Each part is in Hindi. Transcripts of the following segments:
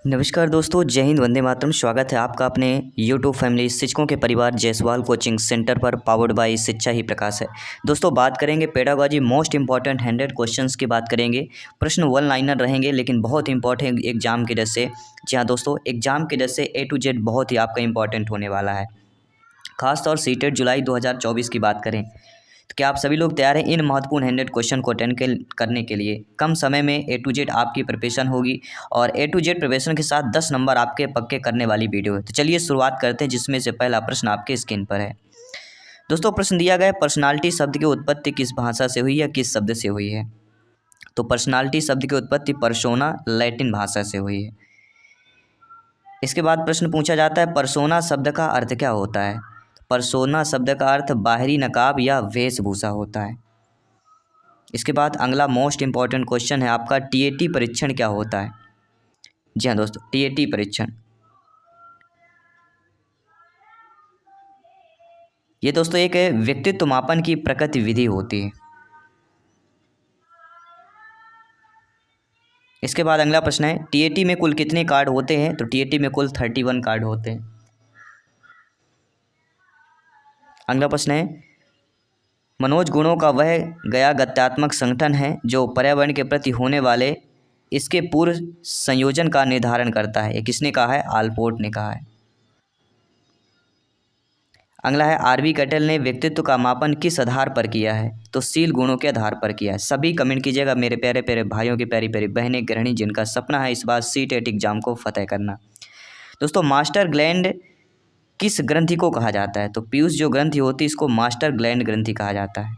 नमस्कार दोस्तों, जय हिंद, वंदे मातरम। स्वागत है आपका अपने यूट्यूब फैमिली शिक्षकों के परिवार जायसवाल कोचिंग सेंटर पर, पावर्ड बाय शिक्षा ही प्रकाश है। दोस्तों, बात करेंगे पेडागॉजी मोस्ट इंपॉर्टेंट 100 क्वेश्चंस की बात करेंगे। प्रश्न वन लाइनर रहेंगे लेकिन बहुत इंपॉर्टेंट एग्जाम की वजह से। जी हाँ दोस्तों, एग्जाम की वजह से ए टू जेड बहुत ही आपका इंपॉर्टेंट होने वाला है। खासतौर सीटेट जुलाई 2024 की बात करें तो क्या आप सभी लोग तैयार हैं इन महत्वपूर्ण 100 क्वेश्चन को अटेंड करने के लिए? कम समय में ए टू जेड आपकी प्रिपरेशन होगी और ए टू जेड प्रिपरेशन के साथ 10 नंबर आपके पक्के करने वाली वीडियो है। तो चलिए शुरुआत करते हैं, जिसमें से पहला प्रश्न आपके स्क्रीन पर है। दोस्तों, प्रश्न दिया गया है, पर्सनालिटी शब्द की उत्पत्ति किस भाषा से हुई या किस शब्द से हुई है? तो पर्सनालिटी शब्द की उत्पत्ति पर्सोना लैटिन भाषा से हुई है। इसके बाद प्रश्न पूछा जाता है, पर्सोना शब्द का अर्थ क्या होता है? पर्सोना शब्द का अर्थ बाहरी नकाब या वेशभूषा होता है। इसके बाद अगला मोस्ट इंपॉर्टेंट क्वेश्चन है आपका, टीएटी परीक्षण क्या होता है? जी हाँ दोस्तों, टीएटी परीक्षण ये दोस्तों एक व्यक्तित्व मापन की प्रकृति विधि होती है। इसके बाद अगला प्रश्न है, टीएटी में कुल कितने कार्ड होते हैं? तो टीएटी में कुल 31 कार्ड होते हैं। अगला प्रश्न है, मनोज गुणों का वह गया गत्यात्मक संगठन है जो पर्यावरण के प्रति होने वाले इसके पूर्व संयोजन का निर्धारण करता है। ये किसने कहा है? आलपोर्ट ने कहा है। अगला है, आरबी कटेल ने व्यक्तित्व का मापन किस आधार पर किया है? तो शील गुणों के आधार पर किया है। सभी कमेंट कीजिएगा मेरे प्यारे प्यारे भाइयों की, प्यारी प्यारी बहनें, गृहिणी जिनका सपना है इस बार सीटेट एग्जाम को फतेह करना। दोस्तों, मास्टर ग्लैंड किस ग्रंथि को कहा जाता है? तो पीयूष जो ग्रंथि होती है इसको मास्टर ग्लैंड ग्रंथि कहा जाता है।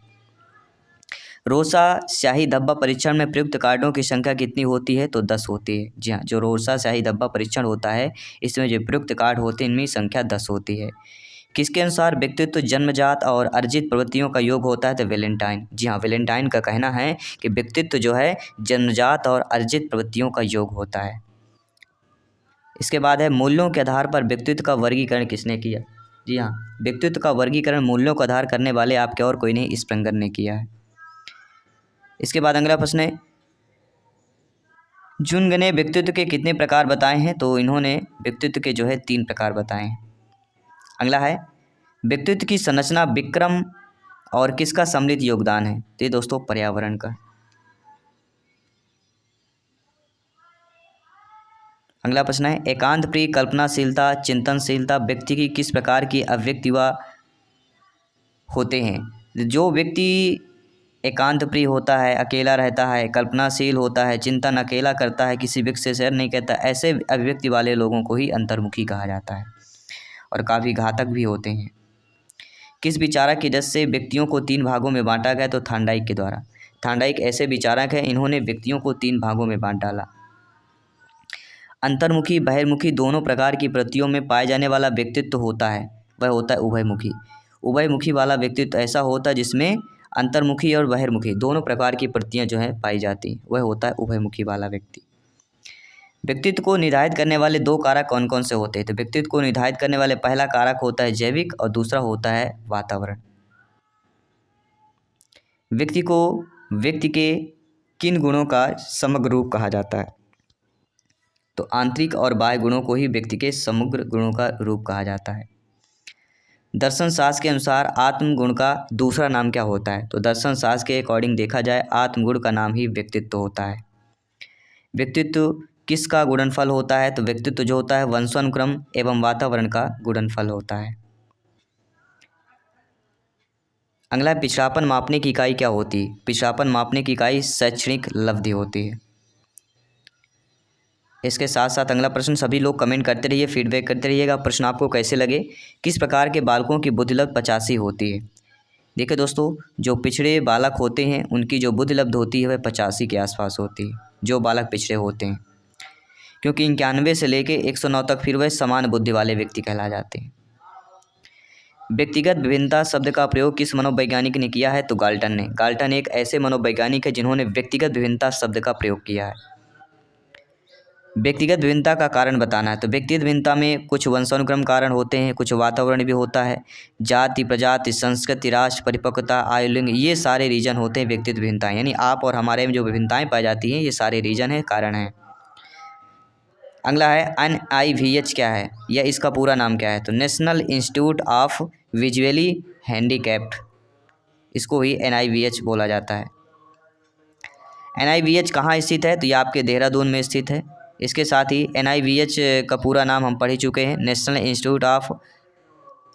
रोसा स्याही धब्बा परीक्षण में प्रयुक्त कार्डों की संख्या कितनी होती है? तो 10 होती है। जी हाँ, जो रोसा स्याही धब्बा परीक्षण होता है इसमें जो प्रयुक्त कार्ड होते हैं इनमें संख्या 10 होती है। किसके अनुसार व्यक्तित्व जन्मजात और अर्जित प्रवृत्तियों का योग होता है? तो वैलेंटाइन। जी हाँ, वैलेंटाइन का कहना है कि व्यक्तित्व जो है जन्मजात और अर्जित प्रवृत्तियों का योग होता है। इसके बाद है, मूल्यों के आधार पर व्यक्तित्व का वर्गीकरण किसने किया? जी हाँ, व्यक्तित्व का वर्गीकरण मूल्यों का आधार करने वाले आपके और कोई नहीं, स्प्रेंगर ने किया है। इसके बाद अगला प्रश्न है, जुंग ने व्यक्तित्व के कितने प्रकार बताए हैं? तो इन्होंने व्यक्तित्व के जो है 3 प्रकार बताए हैं। अगला है, व्यक्तित्व की संरचना विक्रम और किसका सम्मिलित योगदान है? तो ये दोस्तों पर्यावरण का। अगला प्रश्न है, एकांत प्रिय, कल्पनाशीलता, चिंतनशीलता व्यक्ति की किस प्रकार की अभिव्यक्ति व होते हैं? जो व्यक्ति एकांत प्रिय होता है, अकेला रहता है, कल्पनाशील होता है, चिंतन अकेला करता है, किसी व्यक्ति से शेयर नहीं करता, ऐसे अभिव्यक्ति वाले लोगों को ही अंतर्मुखी कहा जाता है और काफ़ी घातक भी होते हैं। किस विचारक की वजह से व्यक्तियों को 3 भागों में बांटा गया? तो थांडाइक के द्वारा। थांडाइक ऐसे विचारक हैं, इन्होंने व्यक्तियों को 3 भागों में बांट डाला। अंतर्मुखी बहिर्मुखी दोनों प्रकार की प्रवृत्तियों में पाए जाने वाला व्यक्तित्व होता है वह होता है उभयमुखी। उभयमुखी वाला व्यक्तित्व ऐसा होता है जिसमें अंतर्मुखी और बहिर्मुखी दोनों प्रकार की प्रवृत्तियां जो है पाई जाती हैं, वह होता है उभयमुखी वाला व्यक्ति। व्यक्तित्व को निर्धारित करने वाले 2 कारक कौन कौन से होते हैं? तो व्यक्तित्व को निर्धारित करने वाले पहला कारक होता है जैविक और दूसरा होता है वातावरण। व्यक्ति के किन गुणों का समग्र रूप कहा जाता है? तो आंतरिक और बाह्य गुणों को ही व्यक्ति के समग्र गुणों का रूप कहा जाता है। दर्शन शास्त्र के अनुसार आत्म गुण का दूसरा नाम क्या होता है? तो दर्शन शास्त्र के अकॉर्डिंग देखा जाए आत्म गुण का नाम ही व्यक्तित्व होता है। व्यक्तित्व किसका गुणनफल होता है? तो व्यक्तित्व जो होता है वंशानुक्रम एवं वातावरण का गुणनफल होता है। अगला है, पिछड़ापन मापने की इकाई क्या होती है? पिछड़ापन मापने की इकाई शैक्षणिक लब्धि होती है। इसके साथ साथ अगला प्रश्न सभी लोग कमेंट करते रहिए, फीडबैक करते रहिएगा, प्रश्न आपको कैसे लगे। किस प्रकार के बालकों की बुद्धि लब्ध 85 होती है? देखिए दोस्तों, जो पिछड़े बालक होते हैं उनकी जो बुद्धि लब्ध होती है वह 85 के आसपास होती है, जो बालक पिछड़े होते हैं, क्योंकि 91 से लेके 109 तक फिर वह समान बुद्धि वाले व्यक्ति कहला जाते हैं। व्यक्तिगत विभिन्नता शब्द का प्रयोग किस मनोवैज्ञानिक ने किया है? तो गाल्टन ने। गाल्टन एक ऐसे मनोवैज्ञानिक है जिन्होंने व्यक्तिगत विभिन्नता शब्द का प्रयोग किया है। व्यक्तिगत विभिन्नता का कारण बताना है। तो व्यक्तिगत विभिन्नता में कुछ वंशानुक्रम कारण होते हैं, कुछ वातावरण भी होता है, जाति, प्रजाति, संस्कृति, राष्ट्र, परिपक्वता, आयु, लिंग, ये सारे रीजन होते हैं व्यक्तिगत विभिन्नताएं। यानी आप और हमारे में जो विभिन्नताएं पाई जाती हैं ये सारे रीजन है, कारण हैं। अगला है NIVH क्या है या इसका पूरा नाम क्या है? तो national institute of visually handicapped, इसको ही NIVH बोला जाता है। NIVH कहाँ स्थित है? तो ये आपके देहरादून में स्थित है। इसके साथ ही NIVH का पूरा नाम हम पढ़ ही चुके हैं, नेशनल इंस्टीट्यूट ऑफ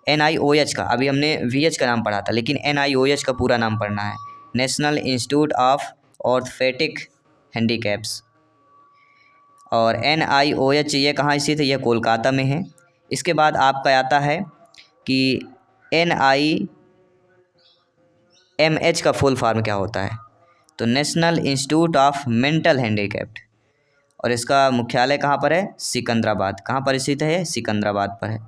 NIOH का, अभी हमने VH का नाम पढ़ा था, लेकिन NIOH का पूरा नाम पढ़ना है, national institute of orthopaedic handicaps. और NIOH ये कहाँ स्थित है? यह कोलकाता में है। इसके बाद आपका आता है कि NIMH का फुल फॉर्म क्या होता है? तो national institute of mental handicapped, और इसका मुख्यालय कहाँ पर है? सिकंदराबाद। कहाँ पर स्थित है? सिकंदराबाद पर है।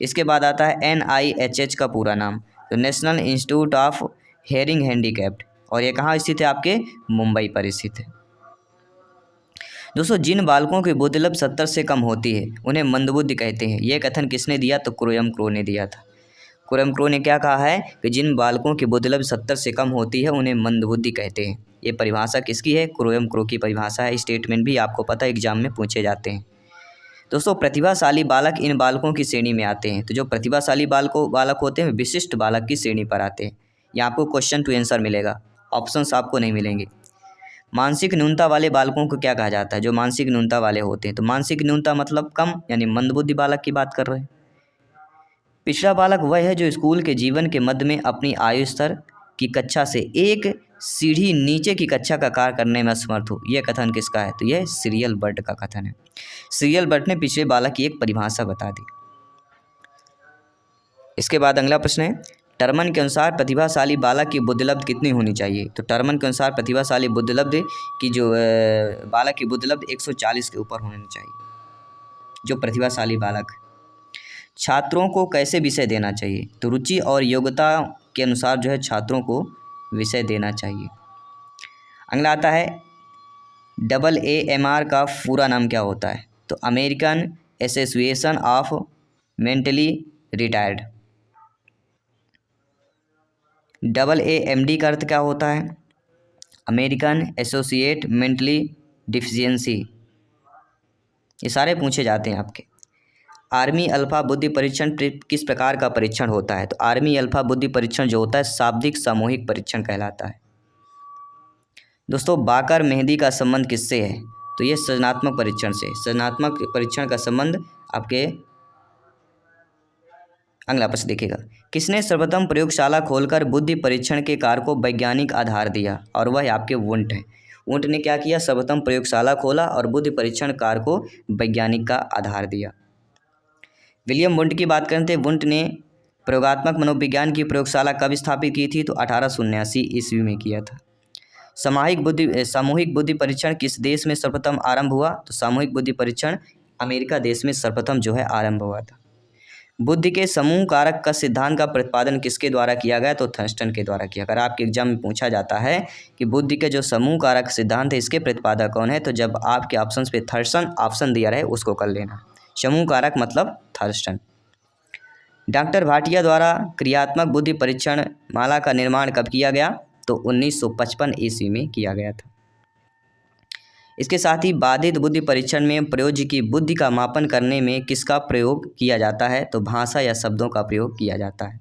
इसके बाद आता है NIHH का पूरा नाम, तो national institute of hearing handicapped, और ये कहाँ स्थित है? आपके मुंबई पर स्थित है। दोस्तों, जिन बालकों की बुद्धि 70 से कम होती है उन्हें मंदबुद्धि कहते हैं। यह कथन किसने दिया? तो ग्राहम क्रो ने दिया था। ग्राहम क्रो ने क्या कहा है कि जिन बालकों की बुद्धि 70 से कम होती है उन्हें मंदबुद्धि कहते हैं। ये परिभाषा किसकी है? ग्राहम क्रो की परिभाषा है। स्टेटमेंट भी आपको पता है एग्जाम में पूछे जाते हैं। दोस्तों, प्रतिभाशाली बालक इन बालकों की श्रेणी में आते हैं। तो जो प्रतिभाशाली बालक होते हैं विशिष्ट बालक की श्रेणी पर आते हैं। यहाँ आपको क्वेश्चन टू आंसर मिलेगा, ऑप्शंस आपको नहीं मिलेंगे। मानसिक न्यूनता वाले बालकों को क्या कहा जाता है? जो मानसिक न्यूनता वाले होते हैं, तो मानसिक न्यूनता मतलब कम, यानी मंदबुद्धि बालक की बात कर रहे हैं। पिछड़ा बालक वह है जो स्कूल के जीवन के मध्य में अपनी आयु स्तर की कक्षा से एक सीढ़ी नीचे की कक्षा का कार्य करने में असमर्थ हो। यह कथन किसका है? तो यह सीरियल बर्ट का कथन है। सीरियल बर्ट ने पिछड़े बालक की एक परिभाषा बता दी। इसके बाद अगला प्रश्न है, टर्मन के अनुसार प्रतिभाशाली बालक की बुद्धिलब्ध कितनी होनी चाहिए? तो टर्मन के अनुसार प्रतिभाशाली बुद्धिलब्ध की जो बालक की बुद्धिलब्ध 140 के ऊपर होनी चाहिए। जो प्रतिभाशाली बालक, छात्रों को कैसे विषय देना चाहिए? तो रुचि और योग्यता के अनुसार जो है छात्रों को विषय देना चाहिए। अगला आता है AAMR का पूरा नाम क्या होता है? तो American association of mentally retired. AAMD का अर्थ क्या होता है? American associate mentally deficiency. ये सारे पूछे जाते हैं आपके। आर्मी अल्फा बुद्धि परीक्षण किस प्रकार का परीक्षण होता है? तो आर्मी अल्फा बुद्धि परीक्षण जो होता है शाब्दिक सामूहिक परीक्षण कहलाता है। दोस्तों, बाकर मेहंदी का संबंध किससे है? तो ये सृजनात्मक परीक्षण से। सृजनात्मक परीक्षण का संबंध आपके, अगला प्रश्न देखिएगा, किसने सर्वप्रथम प्रयोगशाला खोलकर बुद्धि परीक्षण के कार्य को वैज्ञानिक आधार दिया? और वह आपके वुंट है। वुंट ने क्या किया? सर्वप्रथम प्रयोगशाला खोला और बुद्धि परीक्षण कार्य को वैज्ञानिक का आधार दिया। विलियम वुंट की बात करें तो वुंट ने प्रयोगात्मक मनोविज्ञान की प्रयोगशाला कब स्थापित की थी? तो 1879 ईस्वी में किया था। सामूहिक बुद्धि परीक्षण किस देश में सर्वप्रथम आरंभ हुआ? तो सामूहिक बुद्धि परीक्षण अमेरिका देश में सर्वप्रथम जो है आरंभ हुआ था। बुद्धि के समूह कारक का सिद्धांत का प्रतिपादन किसके द्वारा किया गया? तो थर्स्टन के द्वारा किया। अगर आपके एग्जाम में पूछा जाता है कि बुद्धि के जो समूह कारक सिद्धांत है इसके प्रतिपादक कौन है, तो जब आपके ऑप्शन पे थर्स्टन ऑप्शन दिया रहे उसको कर लेना। समूह कारक मतलब थर्स्टन। डॉक्टर भाटिया द्वारा क्रियात्मक बुद्धि परीक्षण माला का निर्माण कब किया गया? तो 1955 ईस्वी में किया गया था। इसके साथ ही बाधित बुद्धि परीक्षण में प्रयोज्य की बुद्धि का मापन करने में किसका प्रयोग किया जाता है? तो भाषा या शब्दों का प्रयोग किया जाता है।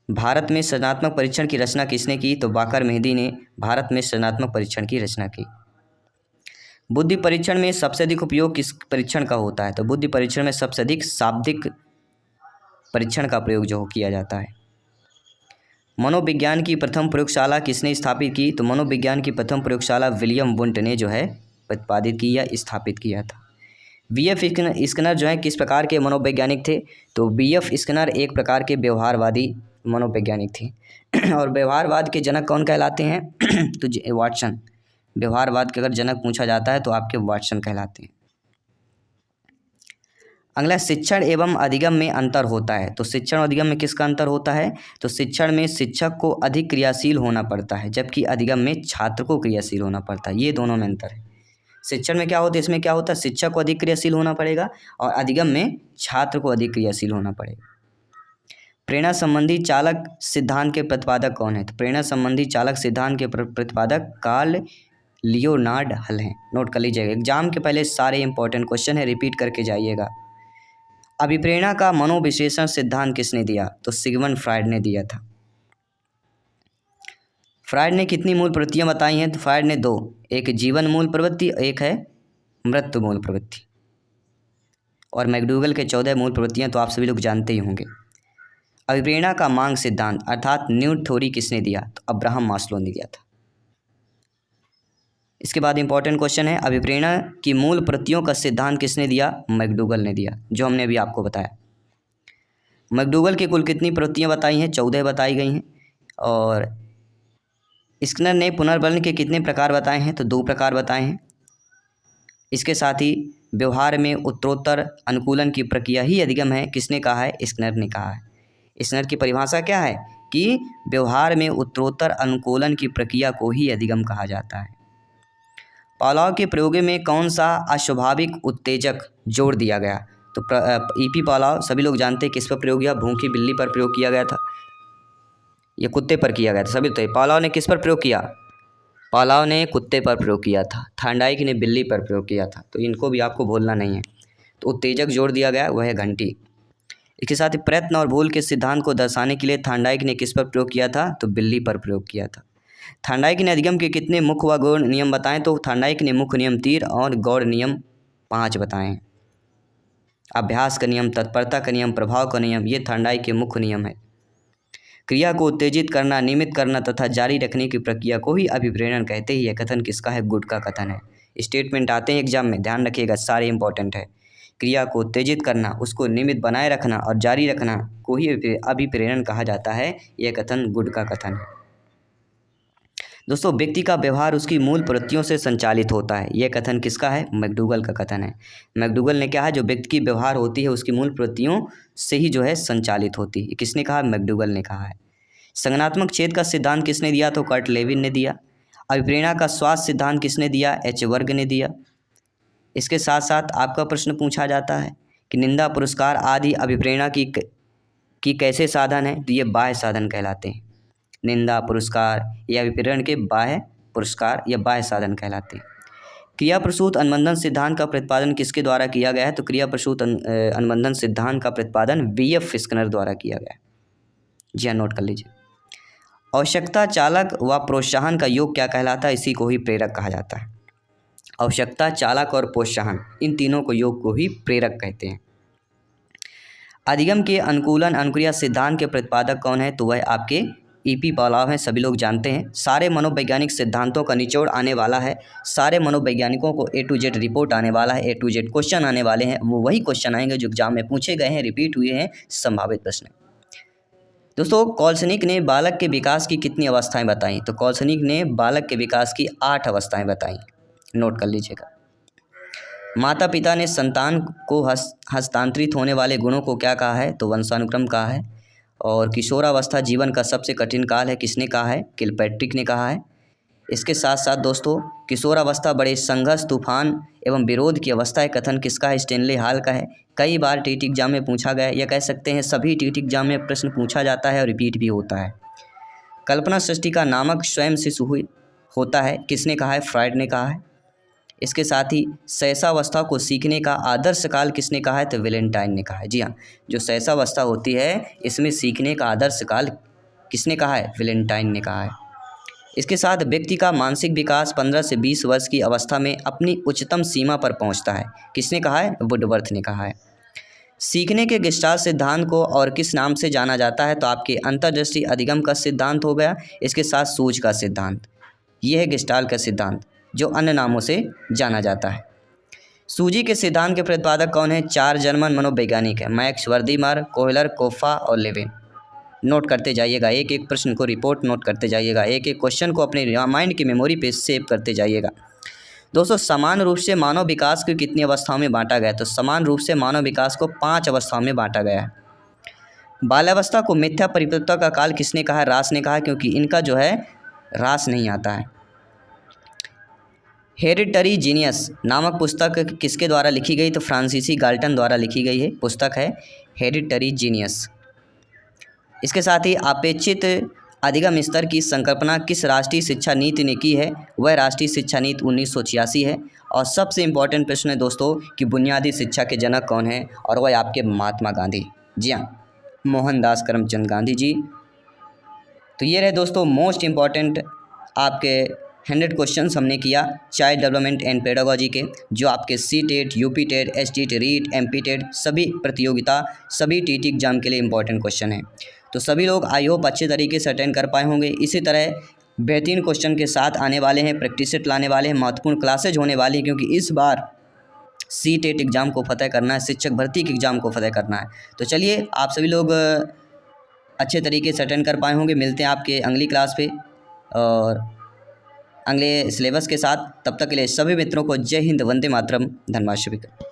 भारत में सृजनात्मक परीक्षण की रचना किसने की? तो बाकर मेहंदी ने भारत में सृजनात्मक परीक्षण की रचना की। बुद्धि परीक्षण में सबसे अधिक उपयोग किस परीक्षण का होता है? तो बुद्धि परीक्षण में सबसे अधिक शाब्दिक परीक्षण का प्रयोग जो किया जाता है। मनोविज्ञान की प्रथम प्रयोगशाला किसने स्थापित की? तो मनोविज्ञान की प्रथम प्रयोगशाला विलियम वुंट ने जो है प्रतिपादित की या स्थापित किया था। BF स्किनर जो है किस प्रकार के मनोवैज्ञानिक थे? तो BF स्किनर एक प्रकार के व्यवहारवादी मनोवैज्ञानिक थे। और व्यवहारवाद के जनक कौन कहलाते हैं? तो वाटसन। व्यवहारवाद के अगर जनक पूछा जाता है तो आपके वाटसन कहलाते हैं। अगला, शिक्षण एवं अधिगम में अंतर होता है। तो शिक्षण और अधिगम में किसका अंतर होता है? तो शिक्षण में शिक्षक को अधिक क्रियाशील होना पड़ता है, जबकि अधिगम में छात्र को क्रियाशील होना पड़ता है। ये दोनों में अंतर है। शिक्षण में क्या होता है, इसमें क्या होता है, शिक्षक को अधिक क्रियाशील होना पड़ेगा और अधिगम में छात्र को अधिक क्रियाशील होना पड़ेगा। प्रेरणा संबंधी चालक सिद्धांत के प्रतिपादक कौन है? तो प्रेरणा संबंधी चालक सिद्धांत के प्रतिपादक कार्ल लियोनार्ड हल हैं। नोट कर लीजिएगा, एग्जाम के पहले सारे इंपॉर्टेंट क्वेश्चन है, रिपीट करके जाइएगा। अभिप्रेरणा का मनोविश्लेषण सिद्धांत किसने दिया? तो सिगमंड फ्रायड ने दिया था। फ्रायड ने कितनी मूल प्रवृत्तियां बताई हैं? तो फ्रायड ने 2, एक जीवन मूल प्रवृत्ति, एक है मृत्यु मूल प्रवृत्ति। और मैकडूगल के 14 मूल प्रवृत्तियां तो आप सभी लोग जानते ही होंगे। अभिप्रेरणा का मांग सिद्धांत अर्थात न्यूड थ्योरी किसने दिया? तो अब्राहम मास्लो ने दिया था। इसके बाद इंपॉर्टेंट क्वेश्चन है, अभिप्रेरणा की मूल प्रवृत्तियों का सिद्धांत किसने दिया? मैकडूगल ने दिया, जो हमने अभी आपको बताया। मैकडूगल की कुल कितनी प्रवृत्तियां बताई हैं? 14 बताई गई हैं। और स्किनर ने पुनर्बलन के कितने प्रकार बताए हैं? तो 2 प्रकार बताए हैं। इसके साथ ही व्यवहार में उत्तरोत्तर अनुकूलन की प्रक्रिया ही अधिगम है, किसने कहा है? स्किनर ने कहा है। स्किनर की परिभाषा क्या है कि व्यवहार में उत्तरोत्तर अनुकूलन की प्रक्रिया को ही अधिगम कहा जाता है। पावलोव के प्रयोगों में कौन सा अस्वाभाविक उत्तेजक जोड़ दिया गया? तो ईपी पावलोव सभी लोग जानते हैं किस पर प्रयोग किया? भूखी बिल्ली पर प्रयोग किया गया था, ये कुत्ते पर किया गया था। सभी तो पावलोव ने किस पर प्रयोग किया? पावलोव ने कुत्ते पर प्रयोग किया था। थार्नडाइक ने बिल्ली पर प्रयोग किया था, तो इनको भी आपको भूलना नहीं है। तो उत्तेजक जोड़ दिया गया वह है घंटी। इसके साथ ही प्रयत्न और भूल के सिद्धांत को दर्शाने के लिए थार्नडाइक ने किस पर प्रयोग किया था? तो बिल्ली पर प्रयोग किया था। थार्नडाइक ने अधिगम के कितने मुख्य व गौण नियम बताएं? तो थार्नडाइक ने मुख्य नियम 3 और गौण नियम 5 बताएं। अभ्यास का नियम, तत्परता का नियम, प्रभाव का नियम, ये थार्नडाइक के मुख्य नियम है। क्रिया को उत्तेजित करना, नियमित करना तथा जारी रखने की प्रक्रिया को ही अभिप्रेरण कहते हैं। यह कथन किसका है? गुड का कथन है। स्टेटमेंट आते हैं एग्जाम में, ध्यान रखिएगा, सारे इंपॉर्टेंट है। क्रिया को उत्तेजित करना, उसको नियमित बनाए रखना और जारी रखना को ही अभिप्रेरण कहा जाता है। यह कथन गुड का कथन है। दोस्तों, व्यक्ति का व्यवहार उसकी मूल प्रवृत्तियों से संचालित होता है। यह कथन किसका है? मैकडूगल का कथन है। मैकडूगल ने क्या है, जो व्यक्ति की व्यवहार होती है उसकी मूल प्रवृत्तियों से ही जो है संचालित होती है। किसने कहा? मैकडूगल ने कहा है। संज्ञानात्मक छेद का सिद्धांत किसने दिया? तो कर्ट लेविन ने दिया। अभिप्रेरणा का स्वास्थ्य सिद्धांत किसने दिया? एच वर्ग ने दिया। इसके साथ साथ आपका प्रश्न पूछा जाता है कि निंदा, पुरस्कार आदि अभिप्रेरणा की कैसे साधन है? तो ये बाह्य साधन कहलाते हैं। निंदा, पुरस्कार ये अभिप्रेरण के बाह्य पुरस्कार या बाह्य साधन कहलाते हैं। क्रिया प्रसूत अनुबंधन सिद्धांत का प्रतिपादन किसके द्वारा किया गया है? तो क्रिया प्रसूत अनुबंधन सिद्धांत का प्रतिपादन वी.एफ. स्किनर द्वारा किया गया है। जी हाँ, नोट कर लीजिए। आवश्यकता, चालक व प्रोत्साहन का योग क्या कहलाता है? इसी को ही प्रेरक कहा जाता है। आवश्यकता, चालक और प्रोत्साहन, इन तीनों को योग को ही प्रेरक कहते हैं। अधिगम के अनुकूलन अनुक्रिया सिद्धांत के प्रतिपादक कौन है? तो वह आपके ईपी पावलोव हैं, सभी लोग जानते हैं। सारे मनोवैज्ञानिक सिद्धांतों का निचोड़ आने वाला है। सारे मनोवैज्ञानिकों को A to Z रिपोर्ट आने वाला है, A to Z क्वेश्चन आने वाले हैं। वो वही क्वेश्चन आएंगे जो एग्जाम में पूछे गए हैं, रिपीट हुए हैं, संभावित प्रश्न। दोस्तों, कॉल्सनिक ने बालक के विकास की कितनी अवस्थाएं बताई? तो कॉल्सनिक ने बालक के विकास की 8 अवस्थाएं बताई। नोट कर लीजिएगा। माता पिता ने संतान को हस्तांतरित होने वाले गुणों को क्या कहा है? तो वंशानुक्रम कहा है। और किशोरावस्था जीवन का सबसे कठिन काल है, किसने कहा है? किलपैट्रिक ने कहा है। इसके साथ साथ दोस्तों, किशोरावस्था बड़े संघर्ष, तूफान एवं विरोध की अवस्था है, कथन किसका है? स्टेनले हाल का है। कई बार टीटी एग्जाम में पूछा गया, या कह सकते हैं सभी टीटी एग्जाम में प्रश्न पूछा जाता है और रिपीट भी होता है। कल्पना सृष्टि का नामक स्वयं शिशु होता है, किसने कहा है? फ्रायड ने कहा है। इसके साथ ही शैशवावस्था को सीखने का आदर्श काल किसने कहा है? तो वैलेंटाइन ने कहा है। जी हाँ, जो शैशवावस्था होती है इसमें सीखने का आदर्श काल किसने कहा है? वैलेंटाइन ने कहा है। इसके साथ व्यक्ति का मानसिक विकास 15 से 20 वर्ष की अवस्था में अपनी उच्चतम सीमा पर पहुंचता है, किसने कहा है? वुडवर्थ ने कहा है। सीखने के गेस्टाल्ट सिद्धांत को और किस नाम से जाना जाता है? तो आपके अंतर्दृष्टि अधिगम का सिद्धांत हो गया। इसके साथ सूझ का सिद्धांत, यह है गेस्टाल्ट का सिद्धांत, जो अन्य नामों से जाना जाता है। सूजी के सिद्धांत के प्रतिपादक कौन है? 4 जर्मन मनोवैज्ञानिक है, मैक्स वर्दीमर, कोहलर, कोफा और लेविन। नोट करते जाइएगा, एक एक प्रश्न को रिपोर्ट नोट करते जाइएगा, एक एक क्वेश्चन को अपने माइंड की मेमोरी पे सेव करते जाइएगा। दोस्तों, समान रूप से मानव विकास को कितनी अवस्थाओं में बांटा गया? तो समान रूप से मानव विकास को 5 अवस्थाओं में बांटा गया है। बाल्यावस्था को मिथ्या परिपक्वता का काल किसने कहा है? रास ने कहा, क्योंकि इनका जो है रास नहीं आता है। हेरिडिटरी जीनियस नामक पुस्तक किसके द्वारा लिखी गई? तो फ्रांसीसी गाल्टन द्वारा लिखी गई है, पुस्तक है हेरिडिटरी जीनियस। इसके साथ ही अपेक्षित अधिगम स्तर की संकल्पना किस राष्ट्रीय शिक्षा नीति ने की है? वह राष्ट्रीय शिक्षा नीति 1986 है। और सबसे इम्पोर्टेंट प्रश्न है दोस्तों कि बुनियादी शिक्षा के जनक कौन हैं? और वह आपके महात्मा गांधी। जी हाँ, मोहनदास करमचंद गांधी जी। तो ये रहे दोस्तों मोस्ट इम्पॉर्टेंट आपके 100 क्वेश्चंस हमने किया चाइल्ड डेवलपमेंट एंड पेडागोजी के, जो आपके C TET, UP TET, S TET, REET, MP TET सभी प्रतियोगिता, सभी टीटी एग्जाम के लिए इंपॉर्टेंट क्वेश्चन हैं। तो सभी लोग आई होप अच्छे तरीके से अटेंड कर पाए होंगे। इसी तरह बेहतरीन क्वेश्चन के साथ आने वाले हैं, प्रैक्टिस सेट लाने वाले हैं, महत्वपूर्ण क्लासेज होने वाली हैं, क्योंकि इस बार सी टेट एग्ज़ाम को फतह करना है, शिक्षक भर्ती के एग्ज़ाम को फतह करना है। तो चलिए आप सभी लोग अच्छे तरीके से अटेंड कर पाए होंगे। मिलते हैं आपके अगली क्लास पे और अगले सिलेबस के साथ। तब तक के लिए सभी मित्रों को जय हिंद, वंदे मातरम, धन्यवाद।